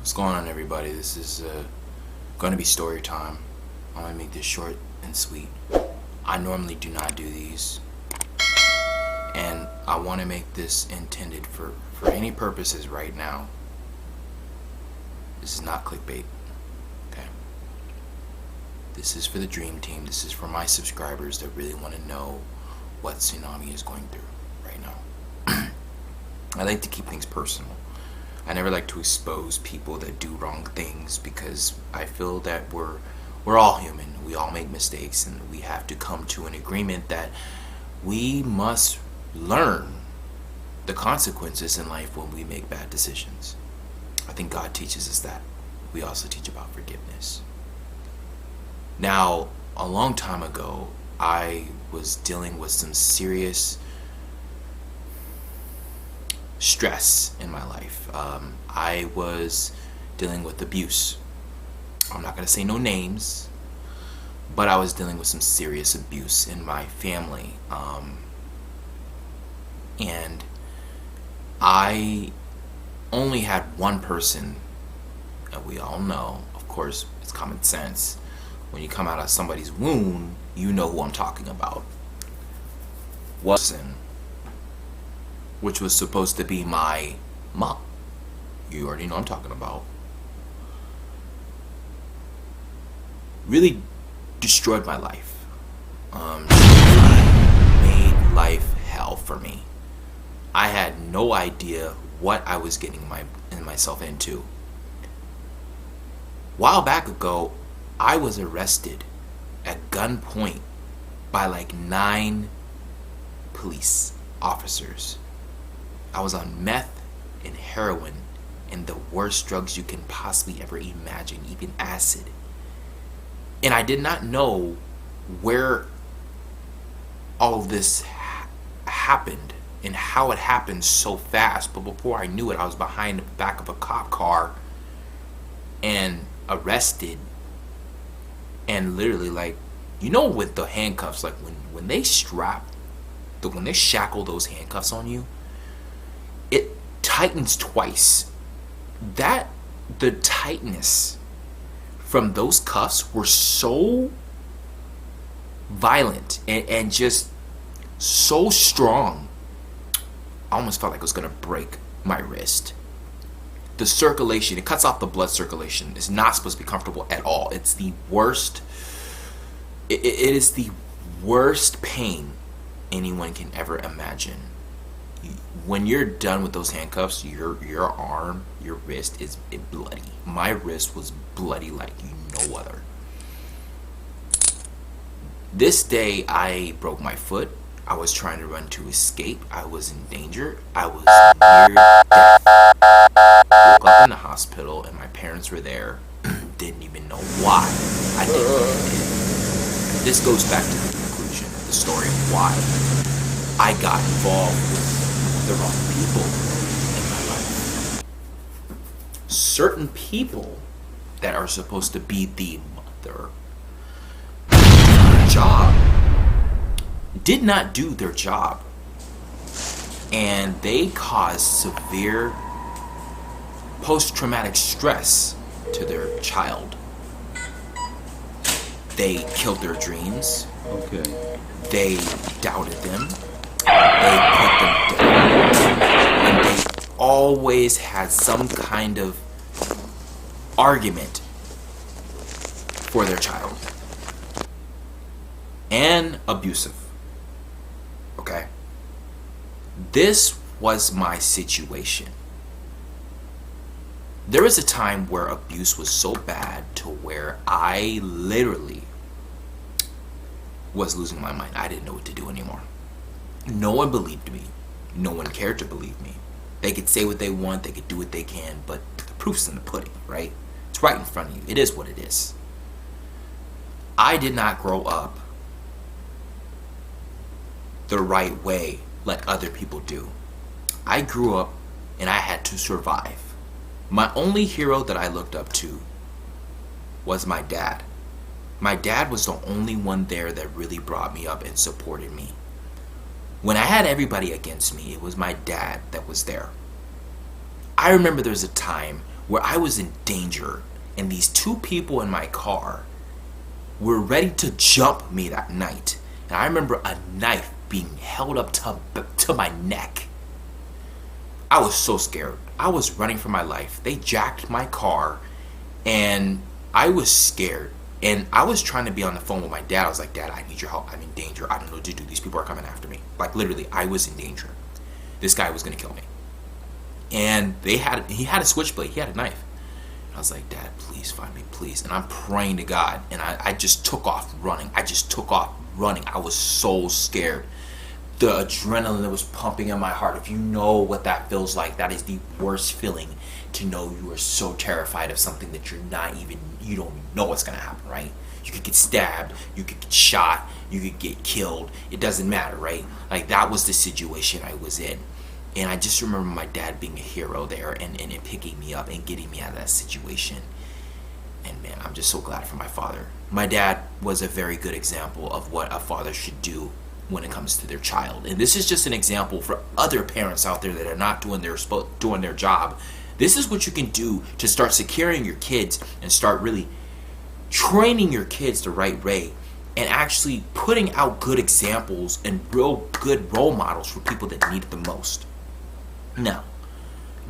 What's going on, everybody? This is going to be story time. I'm going to make this short and sweet. I normally do not do these, and I want to make this intended for any purposes right now. This is not clickbait, okay? This is for the dream team. This is for my subscribers that really want to know what Tsunami is going through right now. I like to keep things personal. I never like to expose people that do wrong things because I feel that we're all human. We all make mistakes, and we have to come to an agreement that we must learn the consequences in life when we make bad decisions. I think God teaches us that. We also teach about forgiveness. Now, a long time ago, I was dealing with some serious stress in my life. I was dealing with abuse. I'm not going to say no names, but I was dealing with some serious abuse in my family. And I only had one person, and we all know, of course, it's common sense. When you come out of somebody's wound, you know who I'm talking about. Which was supposed to be my mom. You already know what I'm talking about. Really destroyed my life. Made life hell for me. I had no idea what I was getting myself into. A while back ago, I was arrested at gunpoint by like 9 police officers. I was on meth and heroin and the worst drugs you can possibly ever imagine, even acid. And I did not know where all of this happened and how it happened so fast. But before I knew it, I was behind the back of a cop car and arrested. And literally, like, you know, with the handcuffs, like when they when they shackle those handcuffs on you, it tightens twice. The tightness from those cuffs were so violent and just so strong. I almost felt like it was gonna break my wrist. The circulation, it cuts off the blood circulation. It's not supposed to be comfortable at all. It's the worst. It is the worst pain anyone can ever imagine. When you're done with those handcuffs, your arm, your wrist is bloody. My wrist was bloody like no other. This day, I broke my foot. I was trying to run to escape. I was in danger. I was near death. Woke up in the hospital, and my parents were there. Didn't even know why I did what I did. This goes back to the conclusion of the story of why I got involved with the wrong people in my life. Certain people that are supposed to be the mother job did not do their job, and they caused severe post-traumatic stress to their child. They killed their dreams. Okay. They doubted them. They put them down. And they always had some kind of argument for their child. And abusive. Okay? This was my situation. There was a time where abuse was so bad to where I literally was losing my mind. I didn't know what to do anymore. No one believed me. No one cared to believe me. They could say what they want, they could do what they can, but the proof's in the pudding, right? It's right in front of you. It is what it is. I did not grow up the right way like other people do. I grew up and I had to survive. My only hero that I looked up to was my dad. My dad was the only one there that really brought me up and supported me. When I had everybody against me, it was my dad that was there. I remember there was a time where I was in danger, and these two people in my car were ready to jump me that night. And I remember a knife being held up to my neck. I was so scared. I was running for my life. They jacked my car, and I was scared. And I was trying to be on the phone with my dad. I was like, Dad, I need your help. I'm in danger. I don't know what to do. These people are coming after me. Like, literally, I was in danger. This guy was going to kill me. And he had a switchblade. He had a knife. And I was like, Dad, please find me, please. And I'm praying to God. And I just took off running. I was so scared. The adrenaline that was pumping in my heart, if you know what that feels like, that is the worst feeling, to know you are so terrified of something that you don't know what's going to happen, right? You could get stabbed, you could get shot, you could get killed. It doesn't matter, right? Like, that was the situation I was in. And I just remember my dad being a hero there, and picking me up and getting me out of that situation. And man, I'm just so glad for my father. My dad was a very good example of what a father should do when it comes to their child. And this is just an example for other parents out there that are not doing their job. This is what you can do to start securing your kids and start really training your kids the right way, and actually putting out good examples and real good role models for people that need it the most. Now,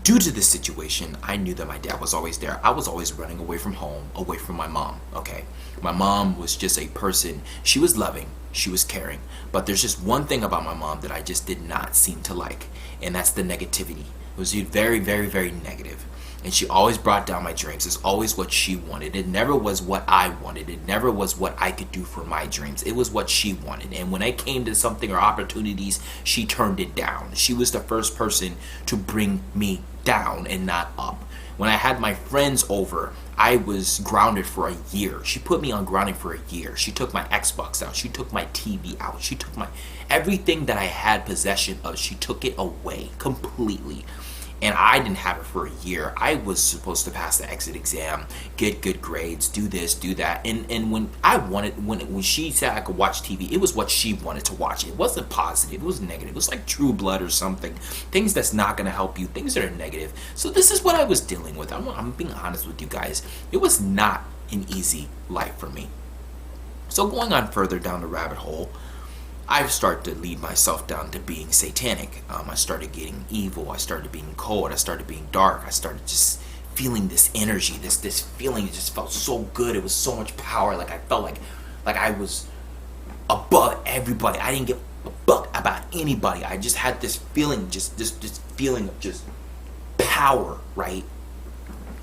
due to this situation, I knew that my dad was always there. I was always running away from home, away from my mom, okay? My mom was just a person. She was loving, she was caring, but there's just one thing about my mom that I just did not seem to like, and that's the negativity. It was very, very, very negative. And she always brought down my dreams. It's always what she wanted. It never was what I wanted. It never was what I could do for my dreams. It was what she wanted. And when it came to something or opportunities, she turned it down. She was the first person to bring me down and not up. When I had my friends over, I was grounded for a year. She put me on grounding for a year. She took my Xbox out. She took my TV out. She took everything that I had possession of. She took it away completely. And I didn't have it for a year. I was supposed to pass the exit exam, get good grades, do this, do that. And when she said I could watch TV, it was what she wanted to watch. It wasn't positive. It was negative. It was like True Blood or something. Things that's not going to help you. Things that are negative. So this is what I was dealing with. I'm being honest with you guys. It was not an easy life for me. So going on further down the rabbit hole, I've started to lead myself down to being satanic. I started getting evil. I started being cold. I started being dark. I started just feeling this energy, this feeling. It just felt so good. It was so much power. Like I felt like I was above everybody. I didn't give a fuck about anybody. I just had this feeling, just this feeling of just power, right?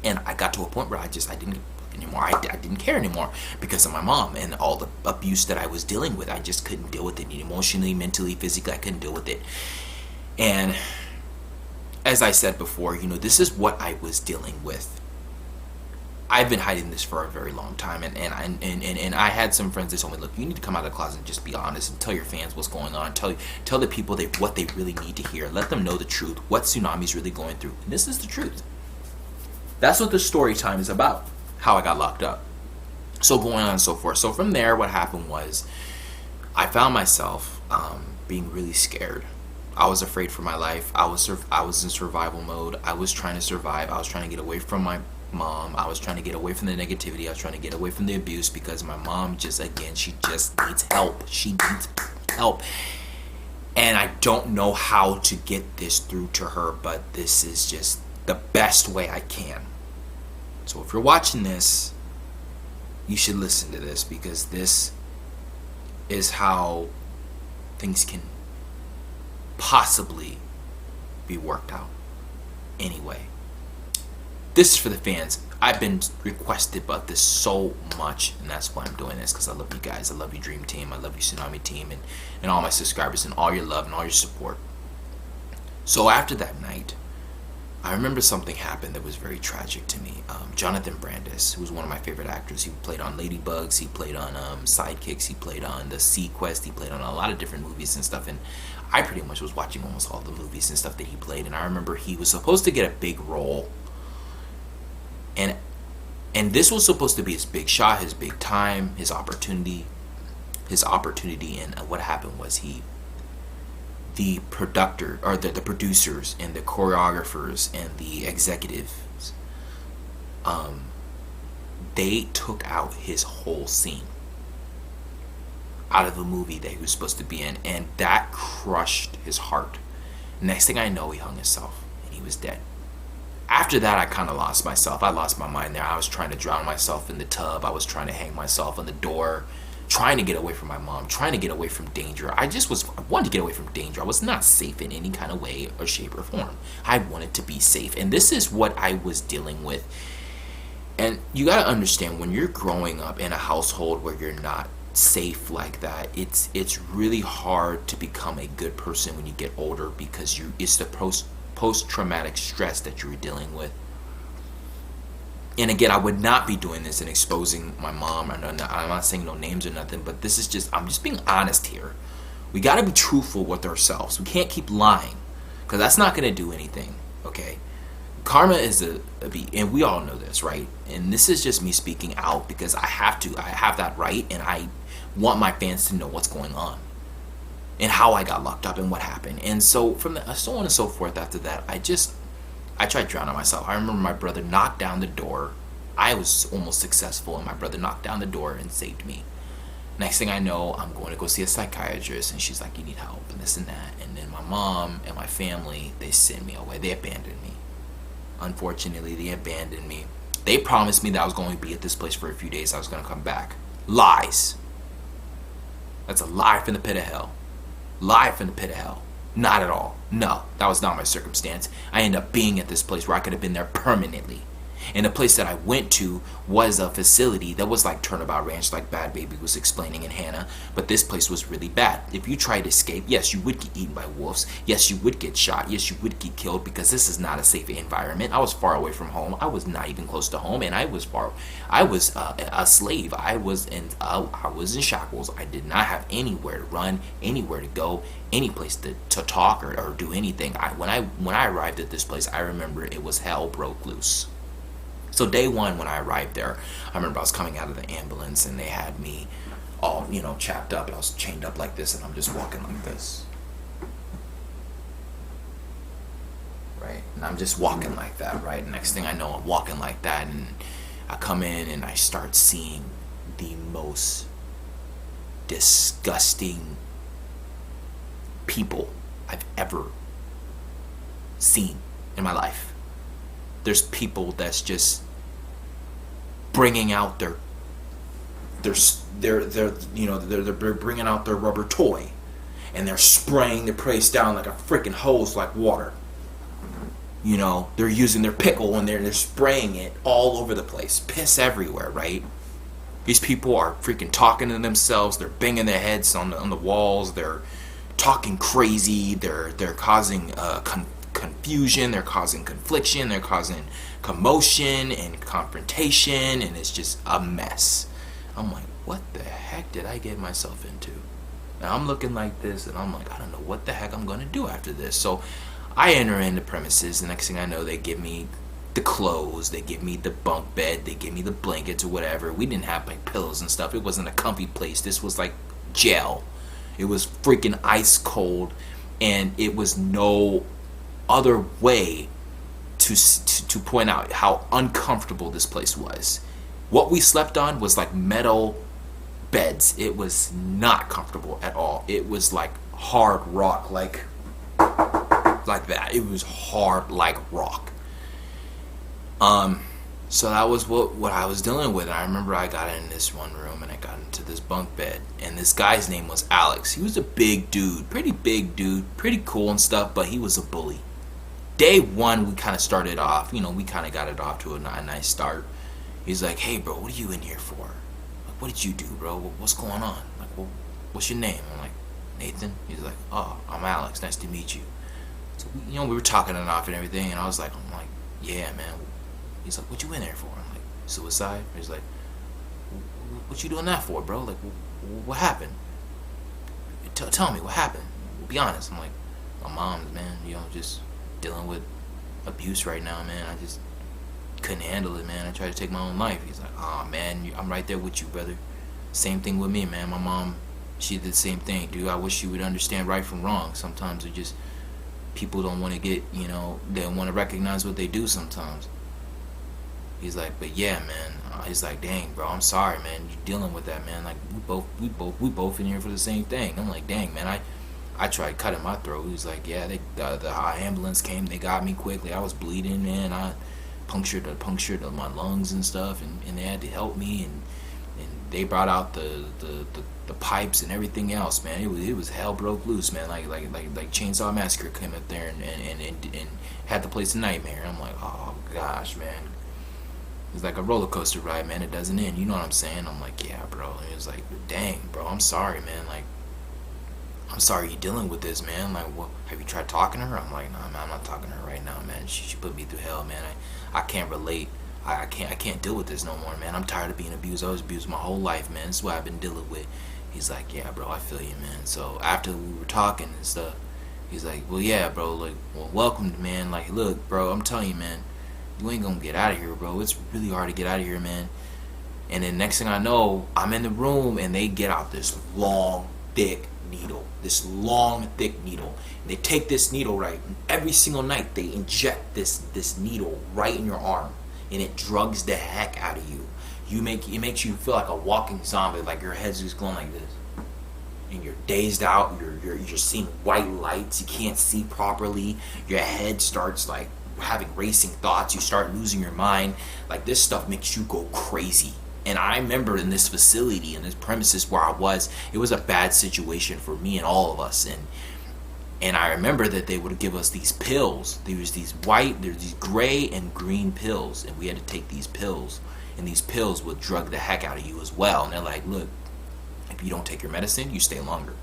And I got to a point where I didn't anymore. I didn't care anymore because of my mom and all the abuse that I was dealing with. I just couldn't deal with it emotionally, mentally, physically. I couldn't deal with it. And as I said before, this is what I was dealing with. I've been hiding this for a very long time, and I had some friends that told me, look, you need to come out of the closet and just be honest and tell your fans what's going on. Tell the people what they really need to hear. Let them know the truth, what Tsunami's really going through. And this is the truth. That's what the story time is about. How I got locked up. So going on and so forth. So from there, what happened was I found myself being really scared. I was afraid for my life. I was in survival mode. I was trying to survive. I was trying to get away from my mom. I was trying to get away from the negativity. I was trying to get away from the abuse because my mom she just needs help. She needs help. And I don't know how to get this through to her, but this is just the best way I can. So if you're watching this, you should listen to this, because this is how things can possibly be worked out. Anyway, this is for the fans. I've been requested about this so much, and that's why I'm doing this, because I love you guys. I love you, Dream Team. I love you, Tsunami Team, and all my subscribers, and all your love and all your support. So after that night, I remember something happened that was very tragic to me. Jonathan Brandis, who was one of my favorite actors, he played on Ladybugs, he played on Sidekicks, he played on The Sequest, he played on a lot of different movies and stuff, and I pretty much was watching almost all the movies and stuff that he played, and I remember he was supposed to get a big role, and this was supposed to be his big shot, his big time, his opportunity, and what happened was the producers and the choreographers and the executives they took out his whole scene out of a movie that he was supposed to be in, and that crushed his heart. Next thing I know, he hung himself and he was dead. After that, I kind of lost myself. I lost my mind there. I was trying to drown myself in the tub. I was trying to hang myself on the door, trying to get away from my mom, trying to get away from danger. I wanted to get away from danger. I was not safe in any kind of way or shape or form. I wanted to be safe, and this is what I was dealing with. And you got to understand, when you're growing up in a household where you're not safe like that, it's really hard to become a good person when you get older, because it's the post-traumatic stress that you're dealing with. And again, I would not be doing this and exposing my mom. I'm not saying no names or nothing, but I'm just being honest here. We got to be truthful with ourselves. We can't keep lying, because that's not going to do anything, okay? Karma is and we all know this, right? And this is just me speaking out because I have that right, and I want my fans to know what's going on and how I got locked up and what happened. And so so on and so forth. After that, I tried drowning myself. I remember my brother knocked down the door. I was almost successful, and my brother knocked down the door and saved me. Next thing I know, I'm going to go see a psychiatrist, and she's like, you need help, and this and that. And then my mom and my family, they sent me away. They abandoned me. Unfortunately, they abandoned me. They promised me that I was going to be at this place for a few days. I was going to come back. Lies. That's a lie from the pit of hell. Lie from the pit of hell. Not at all. No, that was not my circumstance. I ended up being at this place where I could have been there permanently. And the place that I went to was a facility that was like Turnabout Ranch, like Bad Baby was explaining in Hannah. But this place was really bad. If you tried to escape, yes, you would get eaten by wolves. Yes, you would get shot. Yes, you would get killed, because this is not a safe environment. I was far away from home. I was not even close to home, and I was a slave. I was in shackles. I did not have anywhere to run, anywhere to go, any place to talk or do anything. When I arrived at this place, I remember it was hell broke loose. So day one, when I arrived there, I remember I was coming out of the ambulance, and they had me all, chapped up. I was chained up like this, and I'm just walking like this. Right? And I'm just walking like that, right? Next thing I know, I'm walking like that, and I come in and I start seeing the most disgusting people I've ever seen in my life. There's people that's just bringing out their bringing out their rubber toy, and they're spraying the place down like a freaking hose, like water. They're using their pickle, and they're spraying it all over the place. Piss everywhere, right? These people are freaking talking to themselves. They're banging their heads on the walls. They're talking crazy. They're causing confusion, they're causing confliction, they're causing commotion and confrontation, and it's just a mess. I'm like, what the heck did I get myself into? And I'm looking like this, and I'm like, I don't know what the heck I'm going to do after this. So I enter in the premises. The next thing I know, they give me the clothes, they give me the bunk bed, they give me the blankets or whatever. We didn't have like pillows and stuff. It wasn't a comfy place. This was like jail. It was freaking ice cold, and it was no other way to point out how uncomfortable this place was. What we slept on was like metal beds. It was not comfortable at all. It was like hard rock, like that. It was hard like rock. So that was what I was dealing with. I remember I got in this one room, and I got into this bunk bed, and this guy's name was Alex. He was a big dude, pretty cool and stuff, but he was a bully. Day one, we kind of started off, we kind of got it off to a nice start. He's like, hey, bro, what are you in here for? Like, what did you do, bro? What's going on? Like, well, what's your name? I'm like, Nathan. He's like, oh, I'm Alex. Nice to meet you. So, we were talking and off and everything, and I'm like, yeah, man. He's like, what you in there for? I'm like, suicide? He's like, what you doing that for, bro? Like, what happened? Tell me, what happened? Be honest. I'm like, my mom's, man, just dealing with abuse right now, man. I just couldn't handle it, man. I tried to take my own life. He's like, oh, man, I'm right there with you, brother. Same thing with me, man. My mom, she did the same thing, dude. I wish you would understand right from wrong. Sometimes it just, people don't want to get, they don't want to recognize what they do sometimes. He's like, but yeah, man. He's like, dang, bro, I'm sorry, man. You're dealing with that, man. Like, we both in here for the same thing. I'm like, dang, man. I tried cutting my throat. He was like, yeah, the ambulance came. They got me quickly. I was bleeding, man. I punctured my lungs and stuff, and they had to help me, and they brought out the pipes and everything else, man. It was hell broke loose, man. Like Chainsaw Massacre came up there and had the place a nightmare. I'm like, oh gosh, man. It's like a roller coaster ride, man. It doesn't end. You know what I'm saying? I'm like, yeah, bro. And it was like, dang, bro. I'm sorry, man. Like, I'm sorry you're dealing with this, man. Like, well, have you tried talking to her? I'm like, nah, man, I'm not talking to her right now, man. She put me through hell, man. I can't relate. I can't deal with this no more, man. I'm tired of being abused. I was abused my whole life, man. This is what I've been dealing with. He's like, yeah, bro, I feel you, man. So after we were talking and stuff, he's like, well, yeah, bro. Like, well, welcome, man. Like, look, bro, I'm telling you, man. You ain't gonna get out of here, bro. It's really hard to get out of here, man. And then next thing I know, I'm in the room and they get out this long, thick needle. This long, thick needle. And they take this needle, right, and every single night they inject this needle right in your arm. And it drugs the heck out of you. It makes you feel like a walking zombie, like your head's just going like this. And you're dazed out, you're seeing white lights, you can't see properly, your head starts like having racing thoughts, you start losing your mind. Like, this stuff makes you go crazy. And I remember in this facility, in this premises where I was, it was a bad situation for me and all of us. And I remember that they would give us these pills. There's these gray and green pills, and we had to take these pills, and these pills would drug the heck out of you as well. And they're like, look, if you don't take your medicine, you stay longer.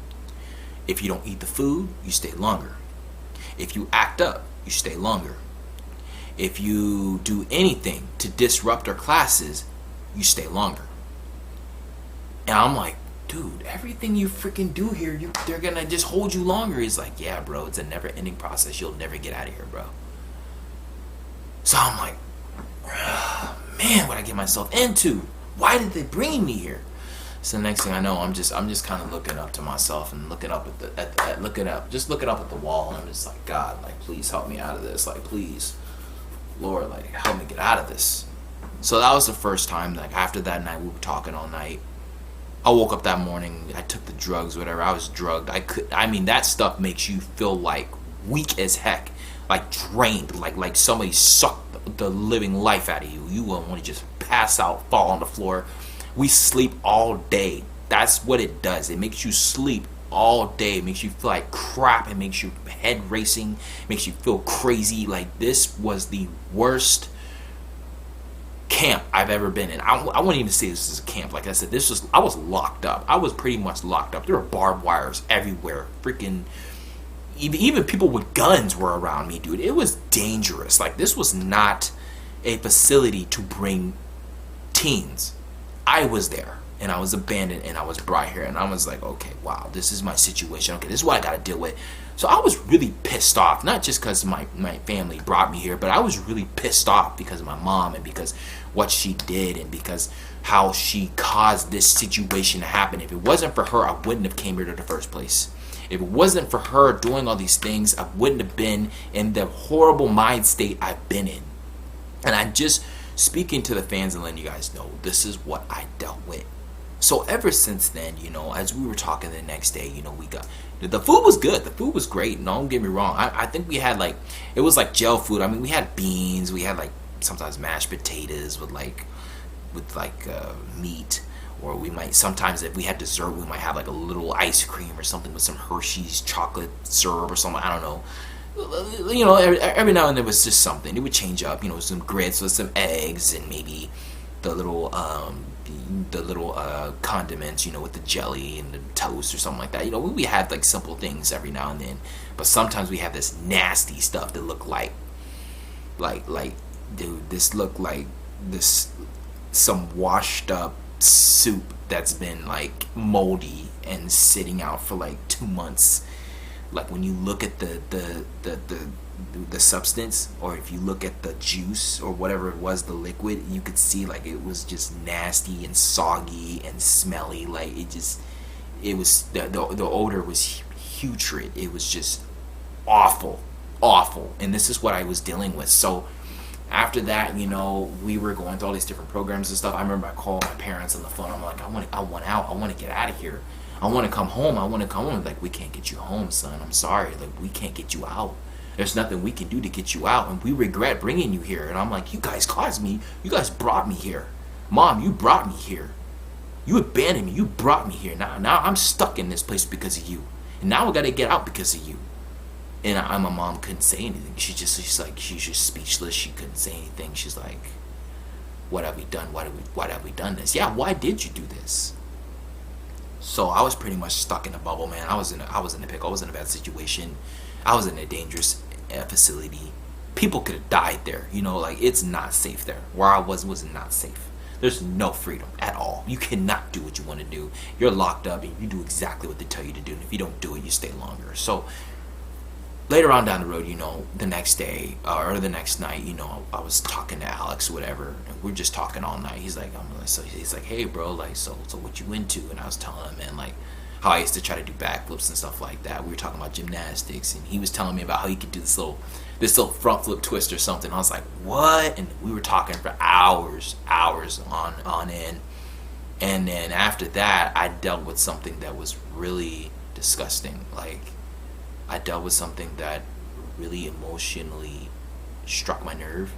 If you don't eat the food, you stay longer. If you act up, you stay longer. If you do anything to disrupt our classes, you stay longer. And I'm like, dude, everything you freaking do here, they're gonna just hold you longer. He's like, yeah, bro, it's a never-ending process. You'll never get out of here, bro. So I'm like, man, what I get myself into? Why did they bring me here? So the next thing I know, I'm just kind of looking up to myself and looking up looking up at the wall, and I'm just like, God, like, please help me out of this. Like, please, Lord, like, help me get out of this. So that was the first time. Like, after that night, we were talking all night. I woke up that morning. I took the drugs, whatever. I was drugged. That stuff makes you feel like weak as heck, like drained, like somebody sucked the living life out of you. You won't want to just pass out, fall on the floor. We sleep all day. That's what it does. It makes you sleep all day. It makes you feel like crap. It makes your head racing. It makes you feel crazy. Like, this was the worst camp I've ever been in. I wouldn't even say this is a camp. Like I said, I was locked up. I was pretty much locked up. There were barbed wires everywhere. Freaking even people with guns were around me, dude. It was dangerous. Like, this was not a facility to bring teens. I was there, and I was abandoned, and I was brought here, and I was like, okay, wow, this is my situation. Okay, this is what I got to deal with. So I was really pissed off, not just because my family brought me here, but I was really pissed off because of my mom, and because what she did, and because how she caused this situation to happen. If it wasn't for her, I wouldn't have came here to the first place. If it wasn't for her doing all these things, I wouldn't have been in the horrible mind state I've been in. And I'm just speaking to the fans and letting you guys know, this is what I dealt with. So ever since then, as we were talking the next day, we got, the food was good. The food was great. Don't get me wrong. I think we had it was like gel food. I mean, we had beans. We had sometimes mashed potatoes with meat. Or we might, sometimes if we had dessert, we might have a little ice cream or something with some Hershey's chocolate syrup or something. I don't know. Every now and then it was just something. It would change up, some grits with some eggs and maybe the little condiments, with the jelly and the toast or something like that. We had simple things every now and then, but sometimes we have this nasty stuff that looked like dude, this looked like some washed up soup that's been moldy and sitting out for 2 months. Like, when you look at the substance, or if you look at the juice or whatever it was, the liquid, you could see it was just nasty and soggy and smelly. The odor was putrid. It was just awful. And this is what I was dealing with. So After that, you know, we were going through all these different programs and stuff. I remember I called my parents on the phone. I'm like, I want out. I want to get out of here. I want to come home. I want to come home. Like, we can't get you home, son. I'm sorry. Like, we can't get you out. There's nothing we can do to get you out, and we regret bringing you here. And I'm like, you guys caused me. You guys brought me here. Mom, you brought me here. You abandoned me. You brought me here. Now I'm stuck in this place because of you. And now I got to get out because of you. And my mom couldn't say anything. She's just speechless. She couldn't say anything. She's like, what have we done? Why have we done this? Yeah, why did you do this? So I was pretty much stuck in a bubble, man. I was in a pickle. I was in a bad situation. I was in a dangerous facility. People could have died there. You know, like, it's not safe there. Where I was not safe. There's no freedom at all. You cannot do what you want to do. You're locked up and you do exactly what they tell you to do. And if you don't do it, you stay longer. So later on down the road, you know, the next day or the next night, you know, I was talking to Alex or whatever, and we're just talking all night. He's like, he's like, hey, bro, like, so what you into? And I was telling him, man, like, how I used to try to do backflips and stuff like that. We were talking about gymnastics, and he was telling me about how he could do this little front flip twist or something. I was like, what? And we were talking for hours on end. And then after that, I dealt with something that was really disgusting. Like, I dealt with something that really emotionally struck my nerve.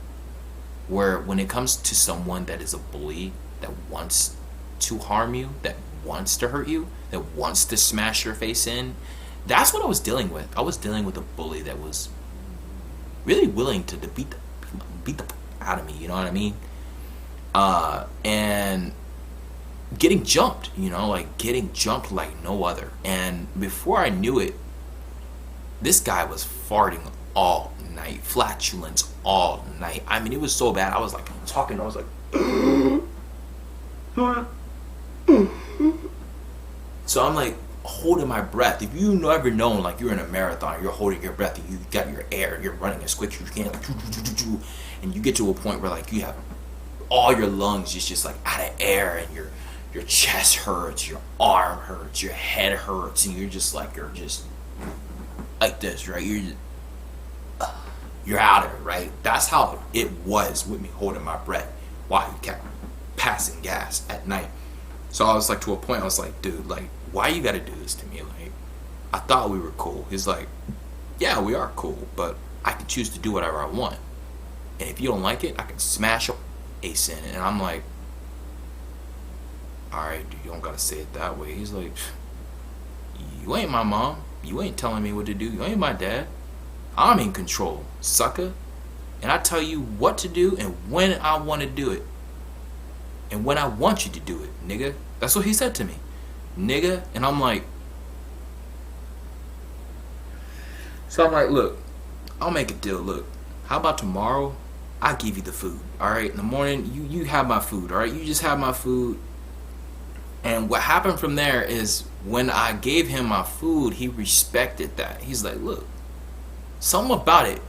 Where when it comes to someone that is a bully, that wants to harm you, that wants to hurt you, that wants to smash your face in, that's what I was dealing with. I was dealing with a bully that was really willing to beat the out of me, you know what I mean? And getting jumped, you know, like getting jumped like no other. And before I knew it, this guy was farting all night, flatulence all night. I mean, it was so bad. I was like talking, I was like so I'm like holding my breath. If you ever known, like, you're in a marathon, you're holding your breath, and you got your air, you're running as quick as you can, like, and you get to a point where, like, you have all your lungs just like out of air, and your chest hurts, your arm hurts, your head hurts, and you're just like this, right? You're out of it, right? That's how it was with me holding my breath while he kept passing gas at night. So I was like, to a point, I was like, dude, like, why you gotta do this to me? Like, I thought we were cool. He's like, yeah, we are cool, but I can choose to do whatever I want. And if you don't like it, I can smash your ace in it. And I'm like, alright, dude, you don't gotta say it that way. He's like, you ain't my mom. You ain't telling me what to do. You ain't my dad. I'm in control, sucker. And I tell you what to do and when I want to do it. And when I want you to do it, nigga. That's what he said to me. Nigga. And I'm like, so I'm like, look, I'll make a deal. Look, how about tomorrow I give you the food, alright? In the morning, you have my food, alright? You just have my food. And what happened from there is when I gave him my food, he respected that. He's like, look, something about it,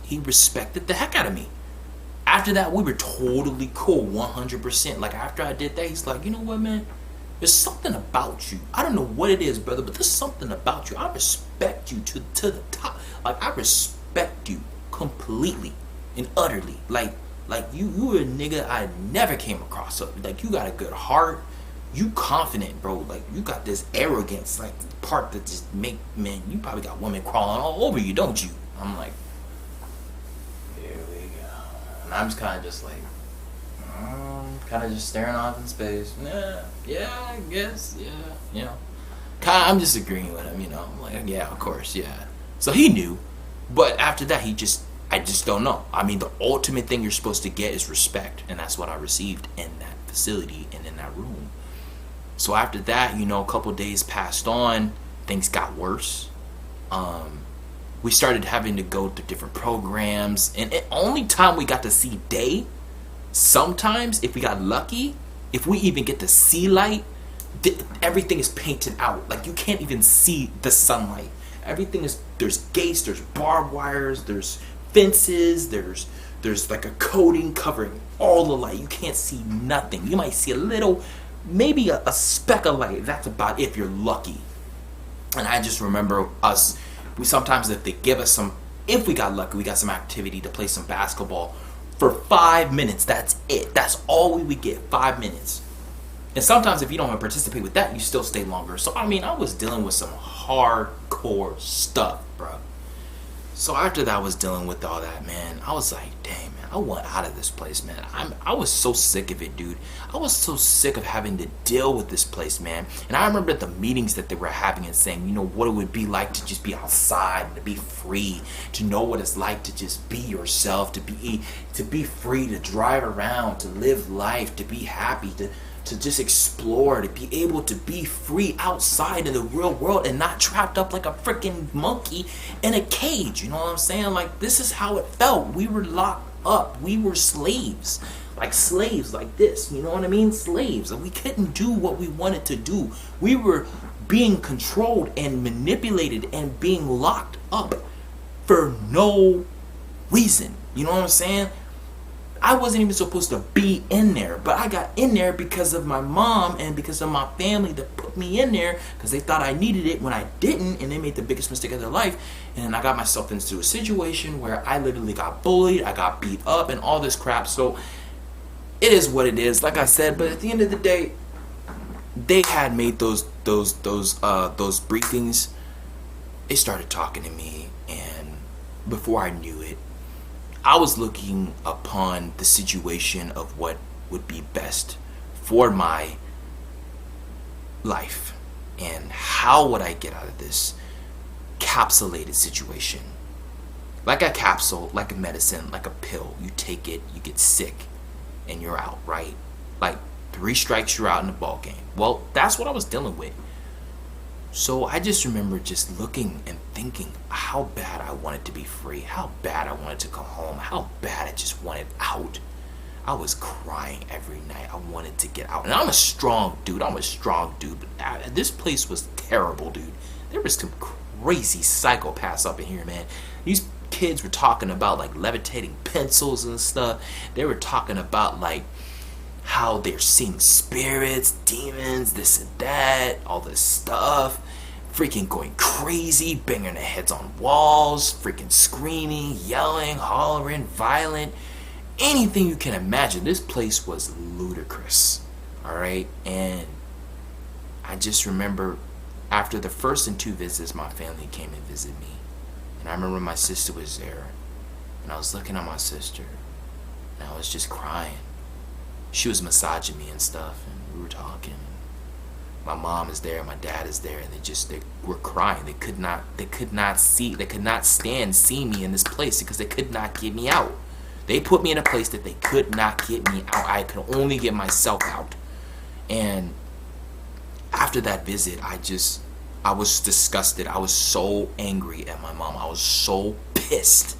he respected the heck out of me. After that, we were totally cool, 100%. Like, after I did that, he's like, you know what, man? There's something about you. I don't know what it is, brother, but there's something about you. I respect you to the top. Like, I respect you completely and utterly. Like you were a nigga I never came across. So, like, you got a good heart. You confident, bro. Like, you got this arrogance, like, part that just make, man, you probably got women crawling all over you, don't you? I'm like, here we go. And I'm just kind of just like, kind of just staring off in space. Yeah, I guess, yeah, you know. I'm just agreeing with him, you know. I'm like, yeah, of course, yeah. So he knew, but after that, I just don't know. I mean, the ultimate thing you're supposed to get is respect, and that's what I received in that facility and in that room. So after that, you know, a couple days passed on, things got worse. We started having to go to different programs, and the only time we got to see day, sometimes if we got lucky, if we even get to see light, everything is painted out. Like, you can't even see the sunlight. Everything is, there's gates, there's barbed wires, there's fences, there's like a coating covering all the light. You can't see nothing. You might see a little, maybe a speck of light. That's about it if you're lucky. And I just remember we sometimes, if they give us some If we got lucky, we got some activity to play some basketball for 5 minutes. That's it. That's all we would get, 5 minutes. And sometimes if you don't want to participate with that, you still stay longer. So, I mean, I was dealing with some hardcore stuff, bro. So after that I was dealing with all that, man, I was like, dang, man, I want out of this place, man. I was so sick of it, dude. I was so sick of having to deal with this place, man. And I remember the meetings that they were having and saying, you know, what it would be like to just be outside and to be free, to know what it's like to just be yourself, to be free, to drive around, to live life, to be happy, to just explore, to be able to be free outside in the real world and not trapped up like a freaking monkey in a cage. You know what I'm saying? Like, this is how it felt. We were locked up. We were slaves like this. You know what I mean? Slaves. And we couldn't do what we wanted to do. We were being controlled and manipulated and being locked up for no reason. You know what I'm saying? I wasn't even supposed to be in there, but I got in there because of my mom and because of my family that put me in there because they thought I needed it when I didn't, and they made the biggest mistake of their life. And I got myself into a situation where I literally got bullied, I got beat up, and all this crap. So it is what it is, like I said. But at the end of the day, they had made those briefings. They started talking to me, and before I knew it, I was looking upon the situation of what would be best for my life and how would I get out of this capsulated situation. Like a capsule, like a medicine, like a pill. You take it, you get sick, and you're out, right? Like 3 strikes, you're out in the ball game. Well, that's what I was dealing with. So I just remember just looking and thinking how bad I wanted to be free, how bad I wanted to go home, how bad I just wanted out. I was crying every night. I wanted to get out. And I'm a strong dude. But this place was terrible, dude. There was some crazy psychopaths up in here, man. These kids were talking about like levitating pencils and stuff. They were talking about like how they're seeing spirits, demons, this and that, all this stuff, freaking going crazy, banging their heads on walls, freaking screaming, yelling, hollering, violent, anything you can imagine. This place was ludicrous, all right? And I just remember after the first and 2 visits, my family came and visited me. And I remember my sister was there, and I was looking at my sister, and I was just crying. She was massaging me and stuff, and we were talking. My mom is there, my dad is there, and they were crying. They could not stand seeing me in this place because they could not get me out. They put me in a place that they could not get me out. I could only get myself out. And after that visit, I was disgusted. I was so angry at my mom. I was so pissed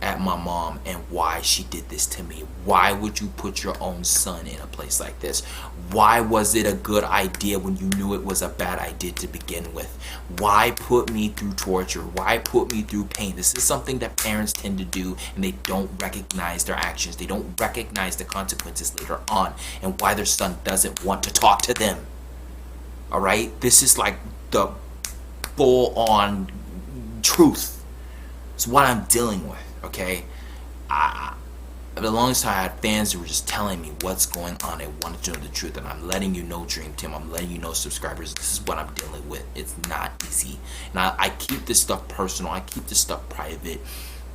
at my mom and why she did this to me. Why would you put your own son in a place like this? Why was it a good idea when you knew it was a bad idea to begin with? Why put me through torture? Why put me through pain? This is something that parents tend to do, and they don't recognize their actions. They don't recognize the consequences later on and why their son doesn't want to talk to them. All right? This is like the full-on truth. It's what I'm dealing with. Okay, the longest time I had fans who were just telling me what's going on. They wanted to know the truth, and I'm letting you know, Dream Team. I'm letting you know, subscribers. This is what I'm dealing with. It's not easy, and I keep this stuff personal. I keep this stuff private,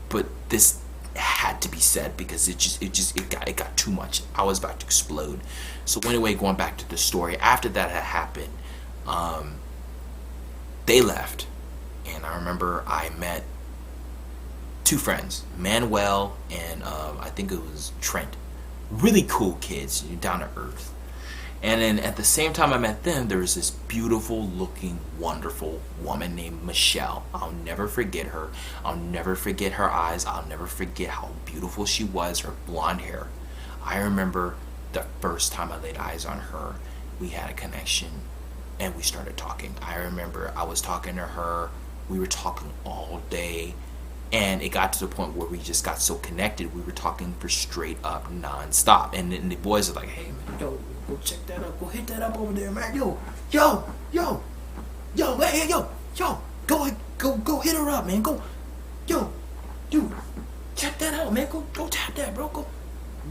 but this had to be said because it got too much. I was about to explode. So anyway, going back to the story, after that had happened, they left, and I remember I met 2 friends, Manuel and I think it was Trent. Really cool kids, down to earth. And then at the same time I met them, there was this beautiful looking, wonderful woman named Michelle. I'll never forget her. I'll never forget her eyes. I'll never forget how beautiful she was, her blonde hair. I remember the first time I laid eyes on her, we had a connection and we started talking. I remember I was talking to her. We were talking all day. And it got to the point where we just got so connected, we were talking for straight up non-stop. And then the boys are like, hey, man, yo, go check that up. Go hit that up over there, man. Yo, hey, yo, go hit her up, man. Go, yo, dude, check that out, man. Go tap that, bro.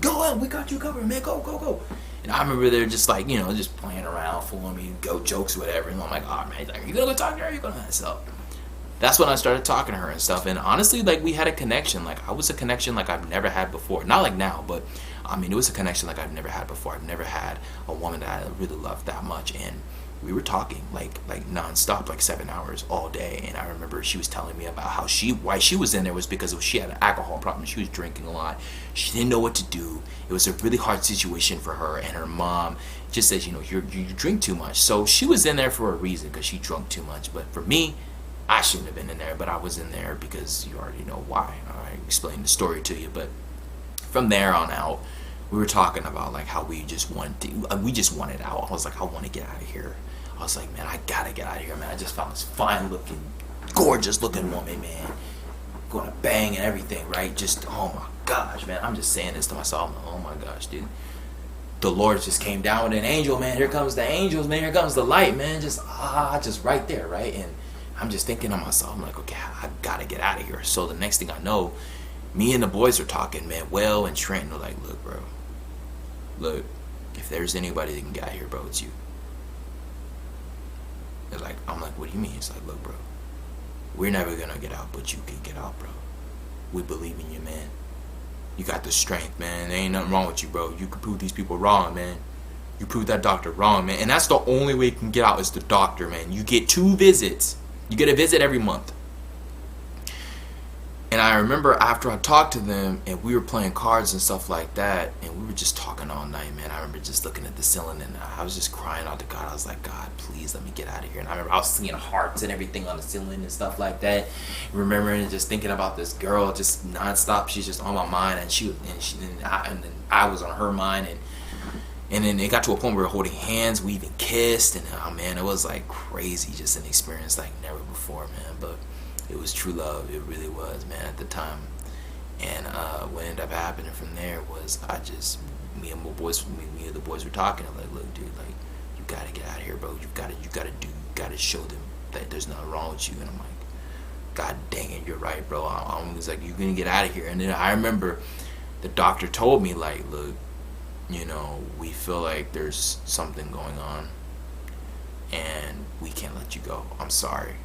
Go out. We got you covered, man. Go. And I remember they're just like, just playing around, fooling me, go jokes, whatever. And I'm like, oh man, like, you gonna go talk to her? You gonna so that's when I started talking to her and stuff. And honestly, like, we had a connection. Like, I was a connection like I've never had before. Not like now, but I mean, it was a connection like I've never had before. I've never had a woman that I really loved that much. And we were talking like nonstop, like 7 hours all day. And I remember she was telling me about how why she was in there was because she had an alcohol problem. She was drinking a lot. She didn't know what to do. It was a really hard situation for her. And her mom just says, you drink too much. So she was in there for a reason, because she drunk too much. But for me, I shouldn't have been in there, but I was in there because you already know why. I explained the story to you. But from there on out, we were talking about like how we just wanted out. I was like, I want to get out of here. I was like, man, I gotta get out of here, man. I just found this fine looking, gorgeous looking woman, man. Gonna bang and everything, right? Just, oh my gosh, man. I'm just saying this to myself. Oh my gosh, dude. The Lord just came down with an angel, man. Here comes the angels, man. Here comes the light, man. Just right there, right? And I'm just thinking to myself, I'm like, okay, I gotta get out of here. So the next thing I know, me and the boys are talking, man. Will and Trent are like, look, bro. Look, if there's anybody that can get out of here, bro, it's you. They're like, I'm like, what do you mean? It's like, look, bro, we're never gonna get out, but you can get out, bro. We believe in you, man. You got the strength, man. There ain't nothing wrong with you, bro. You can prove these people wrong, man. You prove that doctor wrong, man. And that's the only way you can get out is the doctor, man. You get 2 visits. You get a visit every month. And I remember after I talked to them and we were playing cards and stuff like that, and we were just talking all night, man. I remember just looking at the ceiling and I was just crying out to God. I was like, God, please let me get out of here. And I remember I was seeing hearts and everything on the ceiling and stuff like that. Remembering and just thinking about this girl just nonstop. She's just on my mind, and I was on her mind, and then it got to a point where we were holding hands. We even kissed, and oh man, it was like crazy, just an experience like never before, man. But it was true love. It really was, man, at the time. And what ended up happening from there was me and the boys were talking. I'm like, look, dude, like, you gotta get out of here, bro. You gotta show them that there's nothing wrong with you. And I'm like, God dang it, you're right, bro. I was like, you're gonna get out of here. And then I remember the doctor told me, like, look, we feel like there's something going on, and we can't let you go. I'm sorry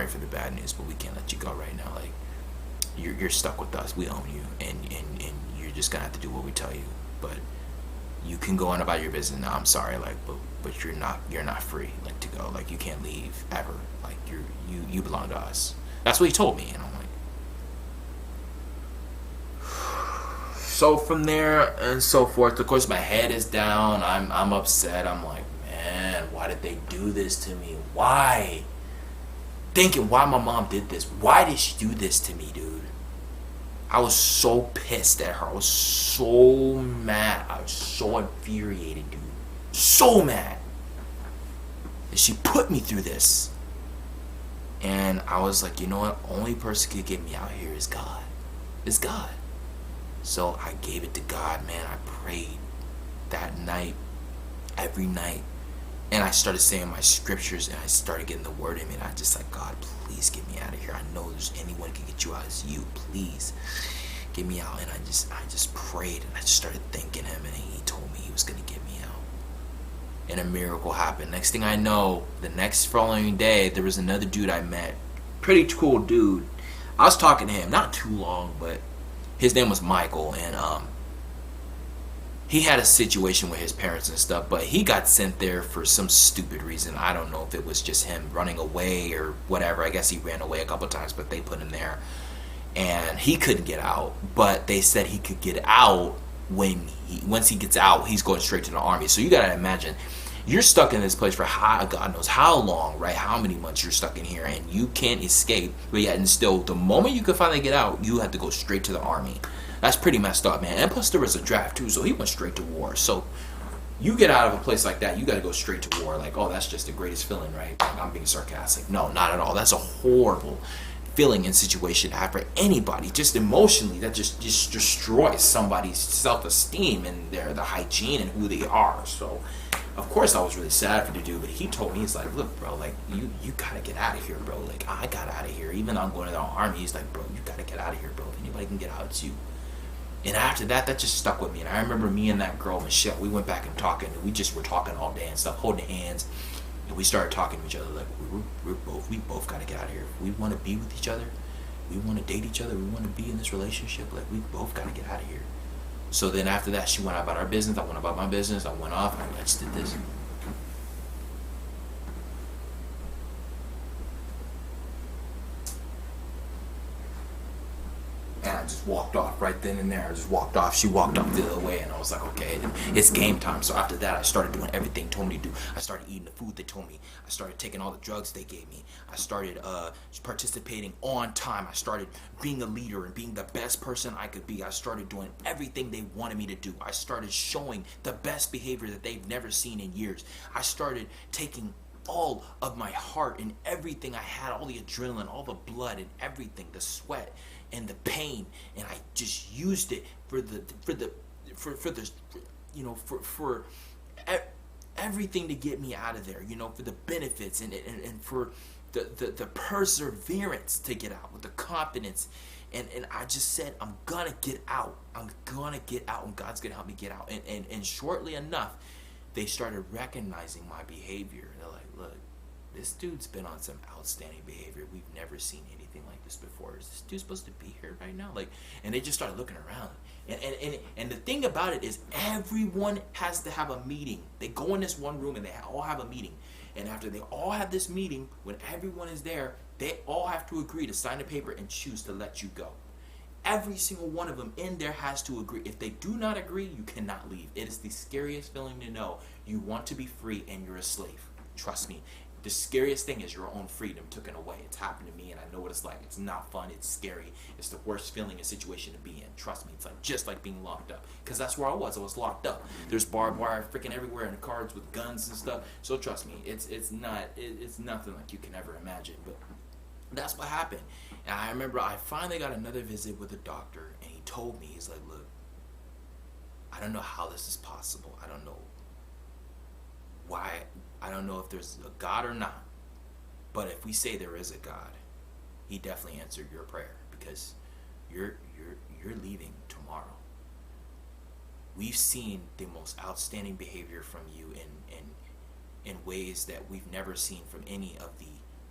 for the bad news, but we can't let you go right now. Like, you're stuck with us. We own you, and you're just gonna have to do what we tell you. But you can go on about your business now. I'm sorry, like, but you're not free, like, to go. Like, you can't leave ever. Like, you belong to us. That's what he told me, and I'm like. So from there and so forth, of course, my head is down. I'm upset. I'm like, man, why did they do this to me? Why? Thinking why my mom did this. Why did she do this to me, dude? I was so pissed at her. I was so mad. I was so infuriated, dude. So mad that she put me through this. And I was like, you know what? Only person could get me out here is God. It's God. So I gave it to God, man. I prayed that night, every night. And I started saying my scriptures, and I started getting the word in me. And I just like, God, please get me out of here. I know there's anyone who can get you out. It's you. Please get me out. And I just prayed, and I just started thanking him. And he told me he was going to get me out. And a miracle happened. Next thing I know, the next following day, there was another dude I met. Pretty cool dude. I was talking to him, not too long, but his name was Michael, and he had a situation with his parents and stuff, but he got sent there for some stupid reason. I don't know if it was just him running away or whatever. I guess he ran away a couple times, but they put him there, and he couldn't get out. But they said he could get out once he gets out, he's going straight to the army. So you gotta imagine, you're stuck in this place for God knows how long, right? How many months you're stuck in here, and you can't escape. But yet, and still, the moment you could finally get out, you have to go straight to the army. That's pretty messed up, man. And plus, there was a draft too, so he went straight to war. So you get out of a place like that, you got to go straight to war. Like, oh, that's just the greatest feeling, right? Like, I'm being sarcastic. No, not at all. That's a horrible feeling and situation to have for anybody. Just emotionally, that just destroys somebody's self-esteem and the hygiene and who they are. So of course I was really sad for the dude, but he told me, he's like, look, bro, like, you gotta get out of here, bro. Like, I got out of here. Even though I'm going to the army, he's like, bro, you gotta get out of here, bro. If anybody can get out, it's you. And after that, that just stuck with me. And I remember me and that girl, Michelle, we went back and talking. And we just were talking all day and stuff, holding hands. And we started talking to each other like, we both got to get out of here. If we want to be with each other, we want to date each other, we want to be in this relationship, like, we both got to get out of here. So then after that, she went about our business. I went about my business. I went off. I just did this. And I just walked off right then and there. I just walked off. She walked off the other way, and I was like, okay, it's game time. So after that, I started doing everything they told me to do. I started eating the food they told me. I started taking all the drugs they gave me. I started participating on time. I started being a leader and being the best person I could be. I started doing everything they wanted me to do. I started showing the best behavior that they've never seen in years. I started taking all of my heart and everything I had, all the adrenaline, all the blood and everything, the sweat and the pain, and I just used it for everything to get me out of there, for the benefits and for the perseverance to get out, with the confidence, and I just said, I'm gonna get out, and God's gonna help me get out, and shortly enough, they started recognizing my behavior. They're like, look, this dude's been on some outstanding behavior. We've never seen anything like this before. Is this dude supposed to be here right now? Like, and they just started looking around. And the thing about it is, everyone has to have a meeting. They go in this one room and they all have a meeting. And after they all have this meeting, when everyone is there, they all have to agree to sign a paper and choose to let you go. Every single one of them in there has to agree. If they do not agree, you cannot leave. It is the scariest feeling to know you want to be free and you're a slave. Trust me. The scariest thing is your own freedom taken away. It's happened to me, and I know what it's like. It's not fun. It's scary. It's the worst feeling and situation to be in. Trust me. It's like just like being locked up. Because that's where I was. I was locked up. There's barbed wire freaking everywhere and cards with guns and stuff. So trust me, it's nothing like you can ever imagine. But that's what happened. And I remember I finally got another visit with a doctor, and he told me, he's like, look, I don't know how this is possible. I don't know why. I don't know if there's a God or not, but if we say there is a God, he definitely answered your prayer, because you're leaving tomorrow. We've seen the most outstanding behavior from you in ways that we've never seen from any of the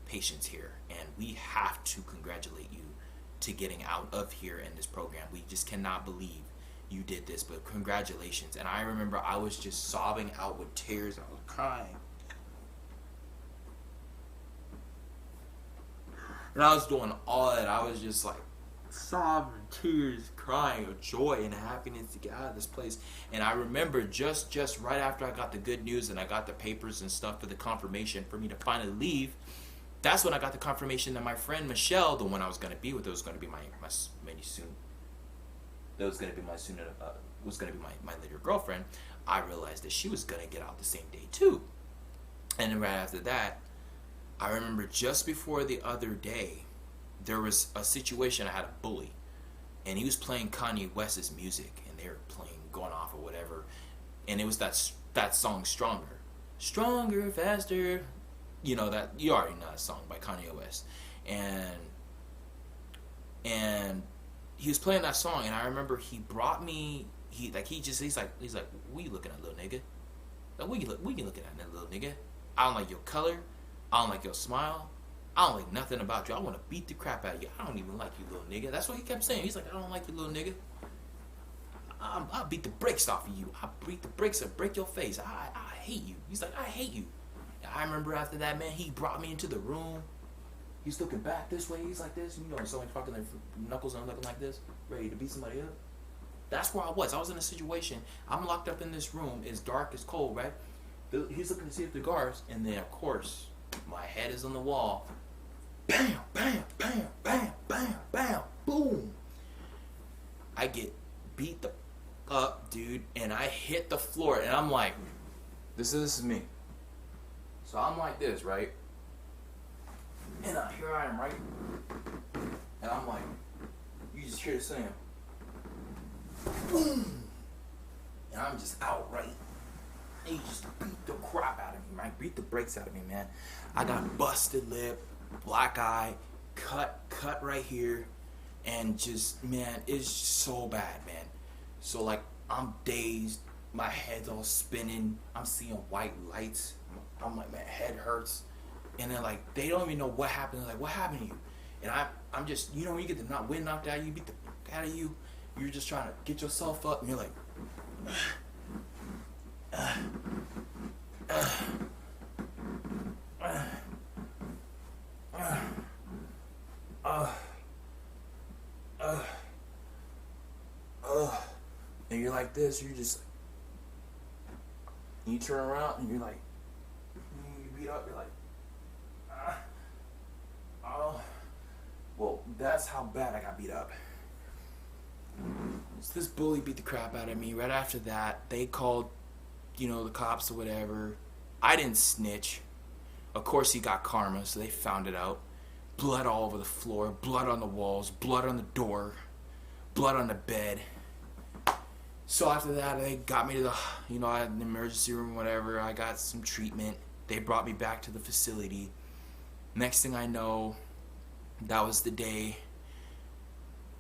patients here, and we have to congratulate you to getting out of here in this program. We just cannot believe you did this, but congratulations. And I remember I was just sobbing out with tears. I was crying. And I was doing all that. I was just like sobbing, tears, crying of joy and happiness to get out of this place. And I remember just right after I got the good news and I got the papers and stuff for the confirmation for me to finally leave, that's when I got the confirmation that my friend Michelle, the one I was going to be with, was going to be my later girlfriend. I realized that she was going to get out the same day too. And then right after that, I remember just before the other day, there was a situation. I had a bully, and he was playing Kanye West's music, and they were going off or whatever, and it was that song, Stronger, Faster, that, you already know that song by Kanye West, and he was playing that song, and I remember he brought me, he's like, what you looking at, little nigga? Like, what you looking at, little nigga? I don't like your color. I don't like your smile. I don't like nothing about you. I want to beat the crap out of you. I don't even like you, little nigga. That's what he kept saying. He's like, I don't like you, little nigga. I'll beat the brakes off of you. I'll beat the brakes and break your face. I hate you. He's like, I hate you. And I remember after that, man, he brought me into the room. He's looking back this way. He's like this. Someone fucking their knuckles and looking like this, ready to beat somebody up. That's where I was. I was in a situation. I'm locked up in this room. It's dark. It's cold, right? He's looking to see if the guards, and then, of course, my head is on the wall. Bam, bam, bam, bam, bam, bam, boom. I get beat the up, dude, and I hit the floor, and I'm like, this is me. So I'm like this, right? And here I am, right? And I'm like, you just hear the sound. Boom. And I'm just out, right? And he just beat the beat the brakes out of me, man. I got busted lip, black eye, cut right here, and just, man, it's so bad, man. So like, I'm dazed, my head's all spinning, I'm seeing white lights, I'm like, my head hurts, and then like, they don't even know what happened. They're like, what happened to you? And I'm just, when you get the wind knocked out of you, beat the fuck out of you, you're just trying to get yourself up, and you're like, and you're like this, you're just, you turn around and you're like, you beat up, you're like, oh. Well, that's how bad I got beat up. So this bully beat the crap out of me. Right after that, they called, the cops or whatever. I didn't snitch. Of course he got karma, so they found it out. Blood all over the floor, blood on the walls, blood on the door, blood on the bed. So after that, they got me to the, I had an emergency room, whatever. I got some treatment. They brought me back to the facility. Next thing I know, that was the day.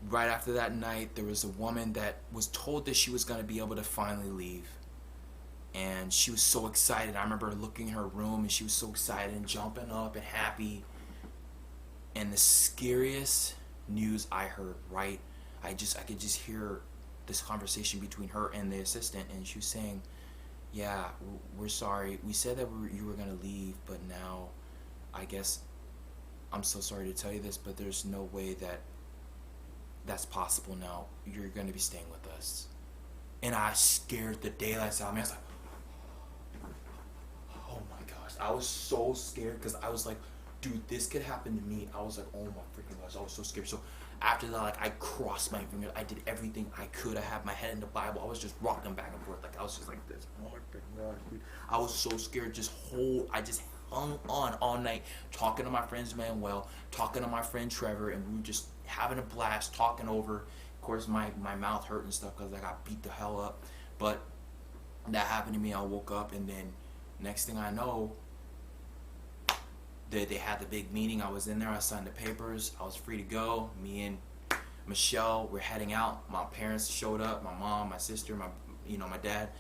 Right after that night, there was a woman that was told that she was going to be able to finally leave. And she was so excited. I remember looking in her room, and she was so excited and jumping up and happy. And the scariest news I heard, right? I could just hear this conversation between her and the assistant, and she was saying, yeah, we're sorry. We said that you were going to leave, but now I guess I'm so sorry to tell you this, but there's no way that's possible now. You're going to be staying with us. And I scared the daylights out of me. I was like, oh my gosh. I was so scared because I was like, dude, this could happen to me. I was like, oh my freaking gosh. I was so scared. So after that, like, I crossed my fingers. I did everything I could. I had my head in the Bible. I was just rocking back and forth. Like, I was just like this. Oh my freaking gosh, dude. I was so scared. I just hung on all night, talking to my friends Manuel, talking to my friend Trevor, and we were just having a blast, talking over. Of course, my mouth hurt and stuff because I got beat the hell up. But that happened to me. I woke up, and then next thing I know, they had the big meeting. I was in there. I signed the papers. I was free to go. Me and Michelle were heading out. My parents showed up. My mom, my sister, my dad.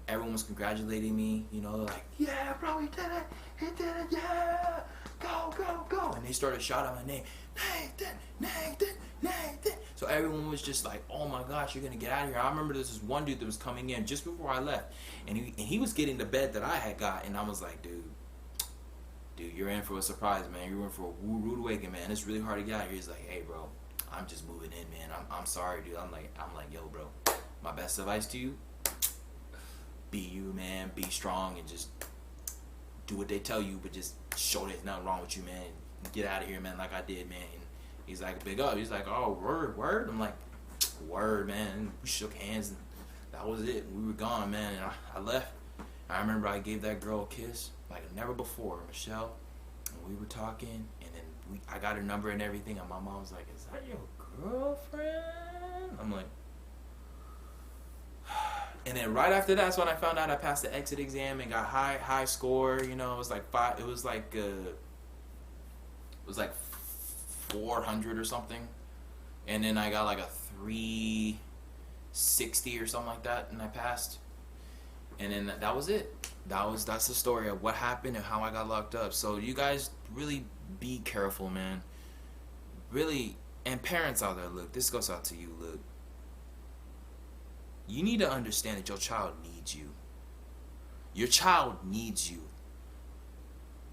Everyone was congratulating me. They're like, yeah, bro, he did it. He did it. Yeah, go, go, go. And they started shouting my name, Nathan, Nathan, Nathan. So everyone was just like, oh my gosh, you're gonna get out of here. I remember this one dude that was coming in just before I left, and he was getting the bed that I had got, and I was like, dude, you're in for a surprise, man. You're in for a rude awakening, man. It's really hard to get out of here. He's like, hey, bro, I'm just moving in, man. I'm sorry, dude. I'm like, yo, bro, my best advice to you, be you, man. Be strong and just do what they tell you, but just show there's nothing wrong with you, man. Get out of here, man, like I did, man. And he's like, big up. He's like, oh, word. I'm like, word, man. And we shook hands, and that was it. We were gone, man. And I left. I remember I gave that girl a kiss like never before, Michelle, and we were talking, and then I got her number and everything, and my mom was like, is that your girlfriend? I'm like, and then right after that's when I found out I passed the exit exam and got high score. It was like 400 or something, and then I got like a 360 or something like that, and I passed. And then that was it. That's the story of what happened and how I got locked up. So you guys really be careful, man. Really, and parents out there, look, this goes out to you, look. You need to understand that your child needs you. Your child needs you.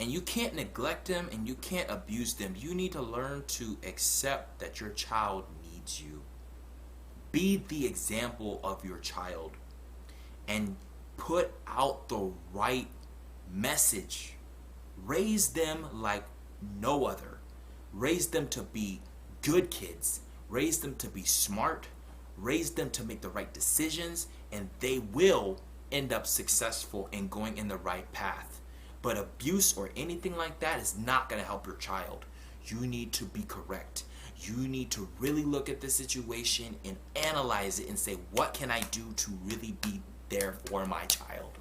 And you can't neglect them and you can't abuse them. You need to learn to accept that your child needs you. Be the example of your child. And put out the right message. Raise them like no other. Raise them to be good kids. Raise them to be smart. Raise them to make the right decisions, and they will end up successful in going in the right path. But abuse or anything like that is not going to help your child. You need to be correct. You need to really look at the situation and analyze it and say, what can I do to really be there for my child?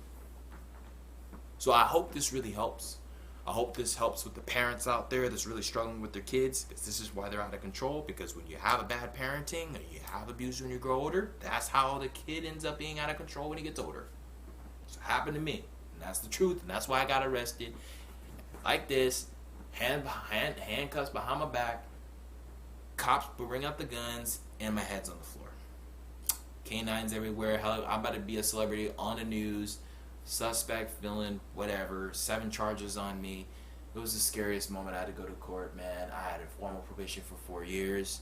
So I hope this really helps. I hope this helps with the parents out there that's really struggling with their kids, because this is why they're out of control. Because when you have a bad parenting or you have abuse when you grow older, that's how the kid ends up being out of control when he gets older. So it happened to me, and that's the truth, and that's why I got arrested. Like this, handcuffs behind my back, cops bring out the guns, and my head's on the floor. Canines everywhere. Hell, I'm about to be a celebrity on the news. Suspect, villain, whatever. 7 charges on me. It was the scariest moment. I had to go to court, man. I had a formal probation for 4 years.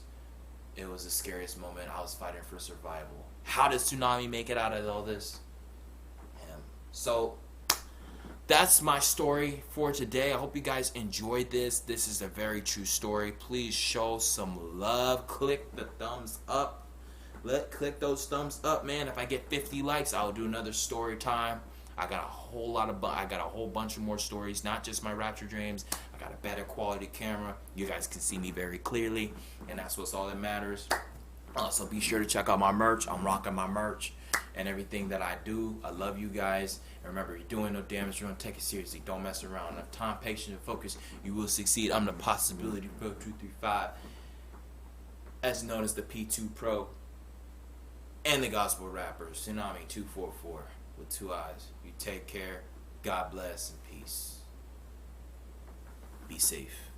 It was the scariest moment. I was fighting for survival. How does Tsunami make it out of all this? Him. So that's my story for today. I hope you guys enjoyed this. This is a very true story. Please show some love. Click the thumbs up. Click those thumbs up, man. If I get 50 likes, I'll do another story time. I got a whole bunch of more stories, not just my rapture dreams. I got a better quality camera. You guys can see me very clearly, and that's what's all that matters. So be sure to check out my merch. I'm rocking my merch and everything that I do. I love you guys. And remember, you're doing no damage. You're going to take it seriously. Don't mess around. Enough time, patience, and focus. You will succeed. I'm the Possibility Pro 235, as known as the P2 Pro, and the Gospel Rapper, Tsunami 244 with 2 eyes. You take care. God bless and peace. Be safe.